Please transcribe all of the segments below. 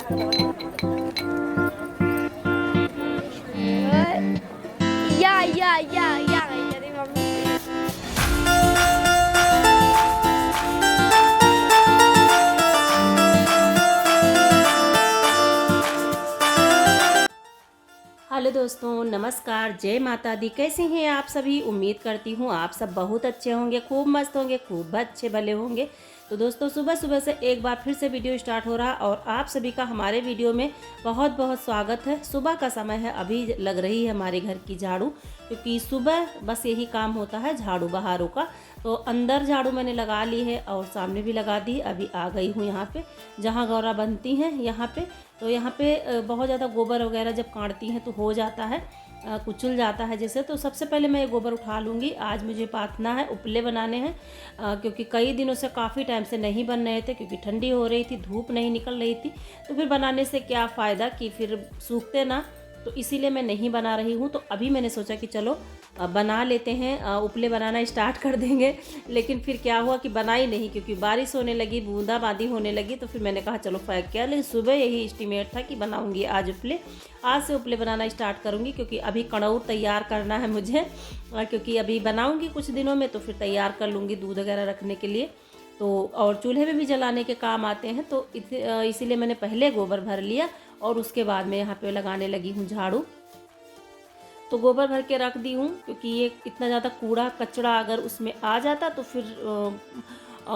या तेरी mummy. Hello दोस्तों, नमस्कार, जय माता दी। कैसे हैं आप सभी? उम्मीद करती हूँ आप सब बहुत अच्छे होंगे, खूब मस्त होंगे, खूब अच्छे भले होंगे। तो दोस्तों, सुबह सुबह से एक बार फिर से वीडियो स्टार्ट हो रहा और आप सभी का हमारे वीडियो में बहुत बहुत स्वागत है। सुबह का समय है, अभी लग रही है हमारे घर की झाड़ू, क्योंकि सुबह बस यही काम होता है, झाड़ू बहारों का। तो अंदर झाड़ू मैंने लगा ली है और सामने भी लगा दी। अभी आ गई हूँ यहाँ पे, जहाँ गौरा बनती हैं यहाँ पे। तो यहाँ पे बहुत ज़्यादा गोबर वगैरह जब काटती हैं तो हो जाता है, कुचल जाता है जैसे। तो सबसे पहले मैं ये गोबर उठा लूँगी। आज मुझे पाथना है, उपले बनाने हैं, क्योंकि कई दिनों से काफ़ी टाइम से नहीं बन रहे थे, क्योंकि ठंडी हो रही थी, धूप नहीं निकल रही थी। तो फिर बनाने से क्या फ़ायदा कि फिर सूखते ना, तो इसीलिए मैं नहीं बना रही हूँ। तो अभी मैंने सोचा कि चलो बना लेते हैं, उपले बनाना स्टार्ट कर देंगे। लेकिन फिर क्या हुआ कि बनाई नहीं, क्योंकि बारिश होने लगी, बूंदाबांदी होने लगी। तो फिर मैंने कहा चलो फेंक क्या, लेकिन सुबह यही एस्टीमेट था कि बनाऊंगी आज उपले। आज से उपले बनाना स्टार्ट करूंगी, क्योंकि अभी कड़ौर तैयार करना है मुझे, क्योंकि अभी बनाऊंगी कुछ दिनों में, तो फिर तैयार कर लूँगी दूध वगैरह रखने के लिए। तो और चूल्हे में भी जलाने के काम आते हैं। तो इसीलिए मैंने पहले गोबर भर लिया और उसके बाद में यहाँ पे लगाने लगी हूँ झाड़ू। तो गोबर भर के रख दी हूँ, क्योंकि ये इतना ज़्यादा कूड़ा कचरा अगर उसमें आ जाता तो फिर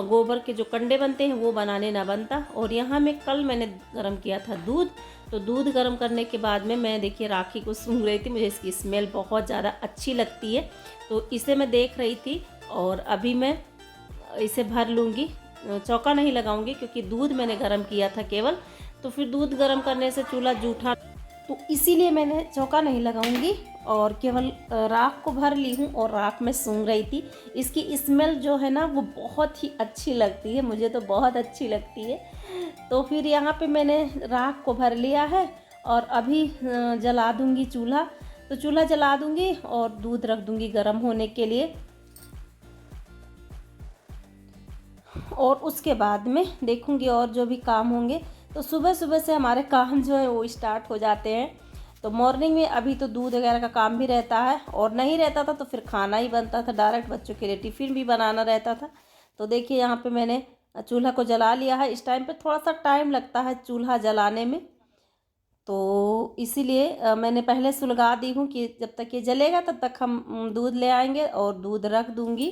गोबर के जो कंडे बनते हैं वो बनाने ना बनता। और यहाँ में कल मैंने गर्म किया था दूध। तो दूध गर्म करने के बाद में मैं देखिए राखी को सूंघ रही थी, मुझे इसकी स्मेल बहुत ज़्यादा अच्छी लगती है। तो इसे मैं देख रही थी और अभी मैं इसे भर लूँगी। चौका नहीं लगाऊंगी, क्योंकि दूध मैंने गर्म किया था केवल। तो फिर दूध गर्म करने से चूल्हा जूठा, तो इसीलिए मैंने चौका नहीं लगाऊंगी और केवल राख को भर ली हूँ। और राख में सूंघ रही थी, इसकी स्मेल जो है ना वो बहुत ही अच्छी लगती है, मुझे तो बहुत अच्छी लगती है। तो फिर यहाँ पे मैंने राख को भर लिया है और अभी जला दूंगी चूल्हा। तो चूल्हा जला दूंगी और दूध रख दूंगी गर्म होने के लिए। और उसके बाद में देखूंगी और जो भी काम होंगे। तो सुबह सुबह से हमारे काम जो है वो स्टार्ट हो जाते हैं। तो मॉर्निंग में अभी तो दूध वगैरह का काम भी रहता है, और नहीं रहता था तो फिर खाना ही बनता था डायरेक्ट, बच्चों के लिए टिफ़िन भी बनाना रहता था। तो देखिए यहाँ पे मैंने चूल्हा को जला लिया है। इस टाइम पे थोड़ा सा टाइम लगता है चूल्हा जलाने में, तो इसीलिए मैंने पहले सुलगा दी हूँ कि जब तक ये जलेगा तब तक हम दूध ले आएंगे और दूध रख दूँगी।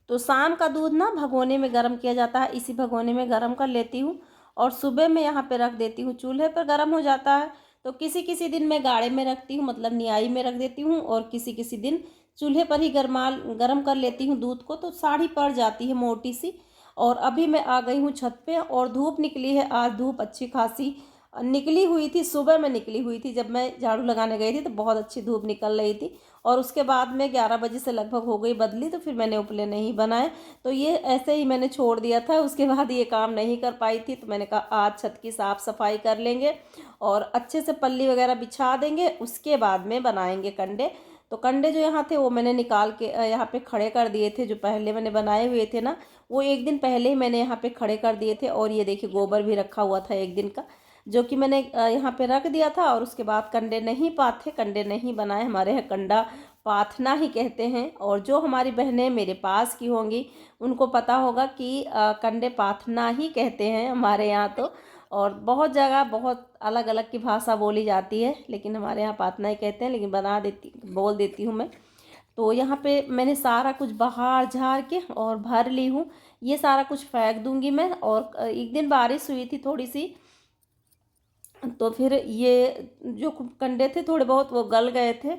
तो शाम का दूध ना भगोने में गर्म किया जाता है, इसी भगोने में गर्म कर लेती हूँ और सुबह में यहाँ पे रख देती हूँ, चूल्हे पर गर्म हो जाता है। तो किसी किसी दिन मैं गाढ़े में रखती हूँ, मतलब नियाई में रख देती हूँ, और किसी किसी दिन चूल्हे पर ही गर्म कर लेती हूँ दूध को, तो साड़ी पड़ जाती है मोटी सी। और अभी मैं आ गई हूँ छत पे और धूप निकली है, आज धूप अच्छी खासी निकली हुई थी। सुबह में निकली हुई थी, जब मैं झाड़ू लगाने गई थी तो बहुत अच्छी धूप निकल रही थी। और उसके बाद में 11 बजे से लगभग हो गई बदली, तो फिर मैंने उपले नहीं बनाए। तो ये ऐसे ही मैंने छोड़ दिया था, उसके बाद ये काम नहीं कर पाई थी। तो मैंने कहा आज छत की साफ़ सफाई कर लेंगे और अच्छे से पल्ली वगैरह बिछा देंगे, उसके बाद में बनाएंगे कंडे। तो कंडे जो यहाँ थे वो मैंने निकाल के यहाँ पे खड़े कर दिए थे, जो पहले मैंने बनाए हुए थे ना, वो एक दिन पहले ही मैंने यहाँ पे खड़े कर दिए थे। और ये देखिए गोबर भी रखा हुआ था एक दिन का, जो कि मैंने यहाँ पे रख दिया था। और उसके बाद कंडे नहीं पाथे, कंडे नहीं बनाए, हमारे यहाँ कंडा पाथना ही कहते हैं। और जो हमारी बहनें मेरे पास की होंगी उनको पता होगा कि कंडे पाथना ही कहते हैं हमारे यहाँ तो। और बहुत जगह बहुत अलग अलग की भाषा बोली जाती है, लेकिन हमारे यहाँ पाथना ही कहते हैं, लेकिन बोल देती हूँ मैं। तो यहाँ पे मैंने सारा कुछ बहार झाड़ के और भर ली हूँ। ये सारा कुछ फेंक दूंगी मैं। और एक दिन बारिश हुई थी थोड़ी सी, तो फिर ये जो कंडे थे थोड़े बहुत वो गल गए थे।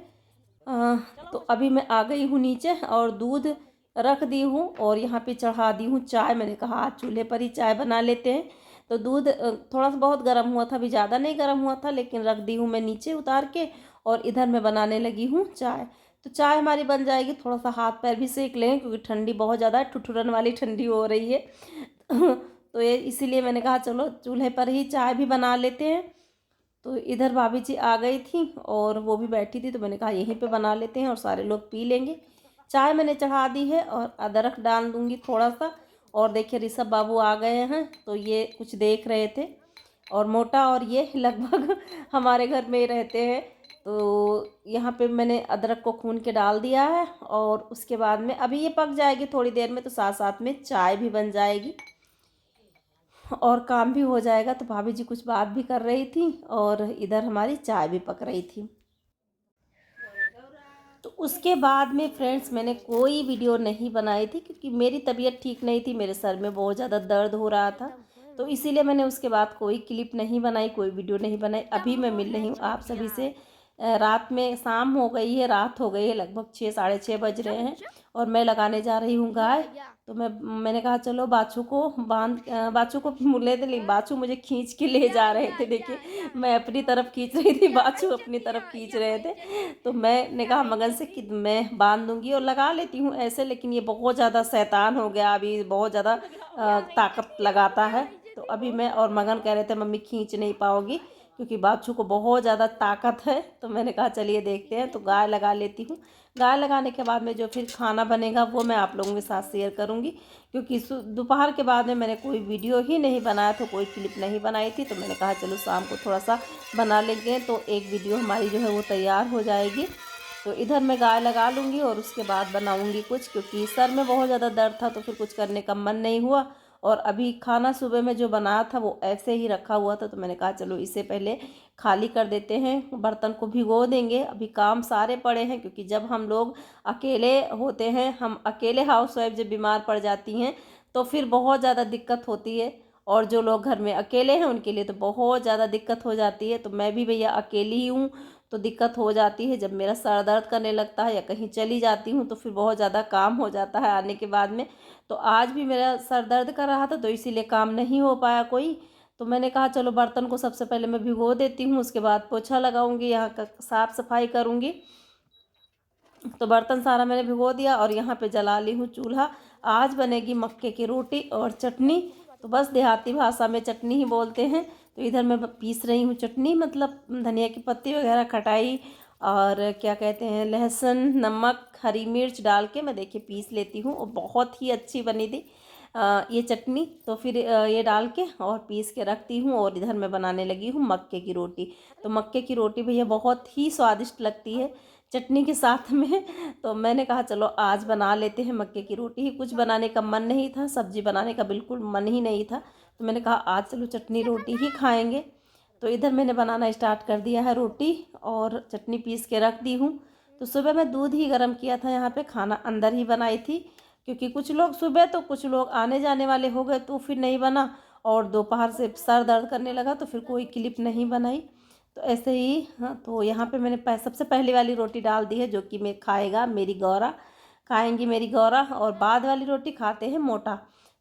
तो अभी मैं आ गई हूँ नीचे और दूध रख दी हूँ और यहाँ पे चढ़ा दी हूँ चाय। मैंने कहा आज चूल्हे पर ही चाय बना लेते हैं। तो दूध थोड़ा सा बहुत गर्म हुआ था, अभी ज़्यादा नहीं गर्म हुआ था, लेकिन रख दी हूँ मैं नीचे उतार के। और इधर मैं बनाने लगी हूँ चाय। तो चाय हमारी बन जाएगी, थोड़ा सा हाथ पैर भी सेक लें, क्योंकि ठंडी बहुत ज़्यादा है, ठुठुरन वाली ठंडी हो रही है। तो ये इसीलिए मैंने कहा चलो चूल्हे पर ही चाय भी बना लेते हैं। तो इधर भाभी जी आ गई थी और वो भी बैठी थी, तो मैंने कहा यहीं पे बना लेते हैं और सारे लोग पी लेंगे। चाय मैंने चढ़ा दी है और अदरक डाल दूंगी थोड़ा सा। और देखिए ऋषभ बाबू आ गए हैं, तो ये कुछ देख रहे थे। और मोटा और ये लगभग हमारे घर में ही रहते हैं। तो यहाँ पे मैंने अदरक को खून के डाल दिया है, और उसके बाद में अभी ये पक जाएगी थोड़ी देर में, तो साथ साथ में चाय भी बन जाएगी और काम भी हो जाएगा। तो भाभी जी कुछ बात भी कर रही थी और इधर हमारी चाय भी पक रही थी। तो उसके बाद में फ्रेंड्स मैंने कोई वीडियो नहीं बनाई थी, क्योंकि मेरी तबीयत ठीक नहीं थी, मेरे सर में बहुत ज़्यादा दर्द हो रहा था। तो इसीलिए मैंने उसके बाद कोई क्लिप नहीं बनाई, कोई वीडियो नहीं बनाई। अभी मैं मिल रही हूँ आप सभी से। रात में शाम हो गई है, रात हो गई है, लगभग 6 साढ़े 6 बज रहे हैं, और मैं लगाने जा रही हूँ गाय। तो मैंने कहा चलो बाछू को बाछू को मुले थे, लेकिन बाछू मुझे खींच के ले जा रहे थे। देखिए मैं अपनी तरफ खींच रही थी, बाछू अपनी तरफ खींच रहे थे। तो मैंने कहा मगन से कि मैं बांध दूंगी और लगा लेती हूँ ऐसे, लेकिन ये बहुत ज़्यादा शैतान हो गया, अभी बहुत ज़्यादा ताकत लगाता है। तो अभी मैं और मगन कह रहे थे मम्मी खींच नहीं पाओगी, क्योंकि बाछू को बहुत ज़्यादा ताकत है। तो मैंने कहा चलिए देखते हैं, तो गाय लगा लेती हूँ। गाय लगाने के बाद में जो फिर खाना बनेगा वो मैं आप लोगों के साथ शेयर करूँगी, क्योंकि दोपहर के बाद में मैंने कोई वीडियो ही नहीं बनाया, तो कोई क्लिप नहीं बनाई थी। तो मैंने कहा चलो शाम को थोड़ा सा बना लेंगे, तो एक वीडियो हमारी जो है वो तैयार हो जाएगी। तो इधर मैं गाय लगा लूँगी और उसके बाद बनाऊँगी कुछ, क्योंकि सर में बहुत ज़्यादा दर्द था, तो फिर कुछ करने का मन नहीं हुआ। और अभी खाना सुबह में जो बनाया था वो ऐसे ही रखा हुआ था, तो मैंने कहा चलो इसे पहले खाली कर देते हैं, बर्तन को भिगो देंगे। अभी काम सारे पड़े हैं, क्योंकि जब हम लोग अकेले होते हैं, हम अकेले हाउसवाइफ जब बीमार पड़ जाती हैं तो फिर बहुत ज़्यादा दिक्कत होती है। और जो लोग घर में अकेले हैं उनके लिए तो बहुत ज़्यादा दिक्कत हो जाती है। तो मैं भी भैया अकेली ही हूँ, तो दिक्कत हो जाती है। जब मेरा सर दर्द करने लगता है या कहीं चली जाती हूँ तो फिर बहुत ज़्यादा काम हो जाता है आने के बाद में। तो आज भी मेरा सर दर्द कर रहा था, तो इसीलिए काम नहीं हो पाया कोई। तो मैंने कहा चलो बर्तन को सबसे पहले मैं भिगो देती हूँ, उसके बाद पोछा लगाऊंगी, यहाँ का साफ़ सफाई करूँगी। तो बर्तन सारा मैंने भिगो दिया और यहाँ पे जला ली हूँ चूल्हा। आज बनेगी मक्के की रोटी और चटनी। तो बस देहाती भाषा में चटनी ही बोलते हैं। तो इधर मैं पीस रही हूँ चटनी, मतलब धनिया की पत्ती वगैरह, खटाई और क्या कहते हैं, लहसुन, नमक, हरी मिर्च डाल के मैं देखिए पीस लेती हूँ, और बहुत ही अच्छी बनी थी ये चटनी। तो फिर ये डाल के और पीस के रखती हूँ, और इधर मैं बनाने लगी हूँ मक्के की रोटी। तो मक्के की रोटी भैया बहुत ही स्वादिष्ट लगती है चटनी के साथ में। तो मैंने कहा चलो आज बना लेते हैं मक्के की रोटी ही। कुछ बनाने का मन नहीं था, सब्जी बनाने का बिल्कुल मन ही नहीं था। तो मैंने कहा आज चलो चटनी रोटी ही खाएंगे। तो इधर मैंने बनाना स्टार्ट कर दिया है रोटी, और चटनी पीस के रख दी हूँ। तो सुबह मैं दूध ही गर्म किया था, यहाँ पे खाना अंदर ही बनाई थी, क्योंकि कुछ लोग सुबह, तो कुछ लोग आने जाने वाले हो गए तो फिर नहीं बना, और दोपहर से सर दर्द करने लगा तो फिर कोई क्लिप नहीं बनाई। तो ऐसे ही हाँ, तो यहाँ पे मैंने सबसे पहली वाली रोटी डाल दी है, जो कि मैं खाएगा मेरी गौरा, खाएंगी मेरी गौरा, और बाद वाली रोटी खाते हैं मोटा।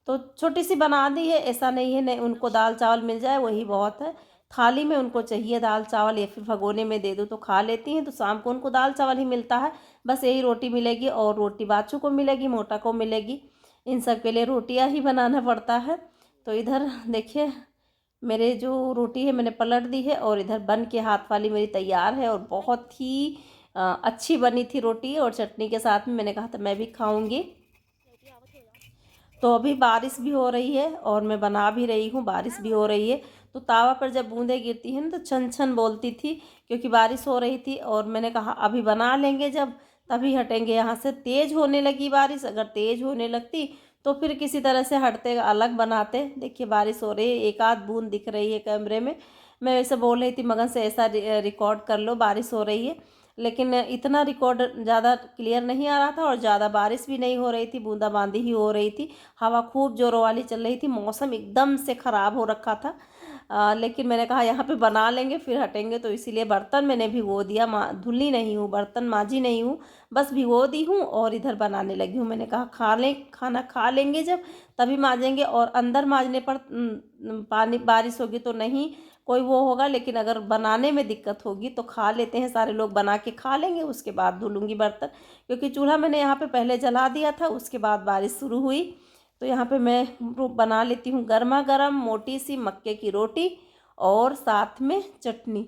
तो छोटी सी बना दी है, ऐसा नहीं है नहीं उनको दाल चावल मिल जाए वही बहुत है। थाली में उनको चाहिए दाल चावल, या फिर भगोने में दे दूँ तो खा लेती हैं। तो शाम को उनको दाल चावल ही मिलता है, बस यही रोटी मिलेगी, और रोटी बाछू को मिलेगी, मोटा को मिलेगी। इन सब के लिए रोटियां ही बनाना पड़ता है। तो इधर देखिए मेरे जो रोटी है मैंने पलट दी है, और इधर बन के हाथ वाली मेरी तैयार है, और बहुत ही अच्छी बनी थी रोटी, और चटनी के साथ में मैंने कहा था मैं भी खाऊंगी। तो अभी बारिश भी हो रही है और मैं बना भी रही हूँ, बारिश भी हो रही है। तो तावा पर जब बूंदें गिरती हैं ना तो छन छन बोलती थी, क्योंकि बारिश हो रही थी। और मैंने कहा अभी बना लेंगे जब, तभी हटेंगे यहाँ से। तेज़ होने लगी बारिश, अगर तेज़ होने लगती तो फिर किसी तरह से हटते, अलग बनाते। देखिए बारिश हो रही है, एक आध बूंद दिख रही है कैमरे में। मैं वैसे बोल रही थी मगन से ऐसा रिकॉर्ड कर लो, बारिश हो रही है, लेकिन इतना रिकॉर्ड ज़्यादा क्लियर नहीं आ रहा था, और ज़्यादा बारिश भी नहीं हो रही थी, बूंदाबांदी ही हो रही थी। हवा खूब जोरों वाली चल रही थी, मौसम एकदम से ख़राब हो रखा था। लेकिन मैंने कहा यहाँ पे बना लेंगे फिर हटेंगे, तो इसीलिए बर्तन मैंने भिगो दिया। धुली नहीं हूँ, बर्तन मांजी नहीं हूँ, बस भिगो दी हूँ और इधर बनाने लगी हूँ। मैंने कहा खाना खा लेंगे जब, तभी मांजेंगे। और अंदर मांजने पर पानी बारिश होगी तो नहीं कोई वो होगा, लेकिन अगर बनाने में दिक्कत होगी तो खा लेते हैं, सारे लोग बना के खा लेंगे, उसके बाद धुलूँगी बर्तन। क्योंकि चूल्हा मैंने यहाँ पे पहले जला दिया था, उसके बाद बारिश शुरू हुई। तो यहाँ पे मैं बना लेती हूँ गर्मा गर्म मोटी सी मक्के की रोटी, और साथ में चटनी।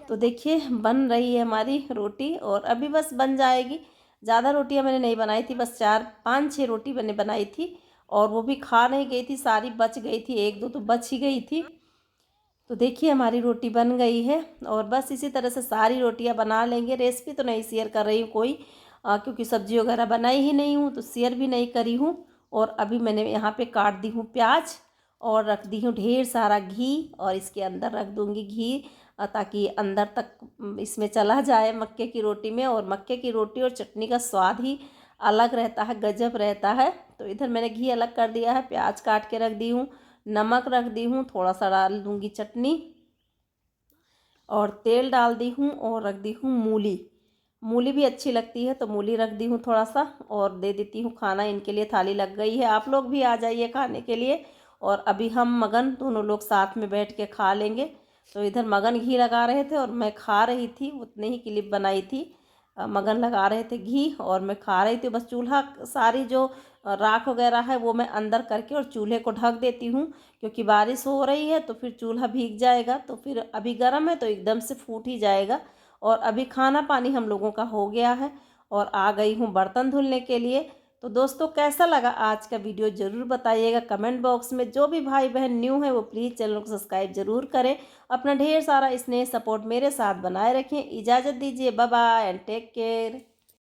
तो देखिए बन रही है हमारी रोटी, और अभी बस बन जाएगी। ज़्यादा रोटियां मैंने नहीं बनाई थी, बस 4 5 6 रोटी मैंने बनाई थी, और वो भी खा नहीं गई थी, सारी बच गई थी, एक दो तो बच ही गई थी। तो देखिए हमारी रोटी बन गई है और बस इसी तरह से सारी रोटियां बना लेंगे। रेसिपी तो नहीं शेयर कर रही हूँ कोई, क्योंकि सब्जी वगैरह बनाई ही नहीं हूँ तो शेयर भी नहीं करी हूँ। और अभी मैंने यहाँ पे काट दी हूँ प्याज और रख दी हूँ ढेर सारा घी, और इसके अंदर रख दूँगी घी ताकि अंदर तक इसमें चला जाए मक्के की रोटी में। और मक्के की रोटी और चटनी का स्वाद ही अलग रहता है, गजब रहता है। तो इधर मैंने घी अलग कर दिया है, प्याज काट के रख दी हूँ, नमक रख दी हूँ, थोड़ा सा डाल दूँगी चटनी और तेल डाल दी हूँ और रख दी हूँ मूली। मूली भी अच्छी लगती है तो मूली रख दी हूँ थोड़ा सा और दे देती हूँ खाना। इनके लिए थाली लग गई है, आप लोग भी आ जाइए खाने के लिए। और अभी हम मगन दोनों लोग साथ में बैठ के खा लेंगे। तो इधर मगन घी लगा रहे थे और मैं खा रही थी, उतने ही क्लिप बनाई थी। मगन लगा रहे थे घी और मैं खा रही थी। बस चूल्हा सारी जो राख वगैरह है वो मैं अंदर करके और चूल्हे को ढक देती हूँ, क्योंकि बारिश हो रही है तो फिर चूल्हा भीग जाएगा। तो फिर अभी गर्म है तो एकदम से फूट ही जाएगा। और अभी खाना पानी हम लोगों का हो गया है और आ गई हूँ बर्तन धुलने के लिए। तो दोस्तों कैसा लगा आज का वीडियो ज़रूर बताइएगा कमेंट बॉक्स में। जो भी भाई बहन न्यू है वो प्लीज़ चैनल को सब्सक्राइब जरूर करें। अपना ढेर सारा स्नेह सपोर्ट मेरे साथ बनाए रखें। इजाज़त दीजिए, bye bye and take care.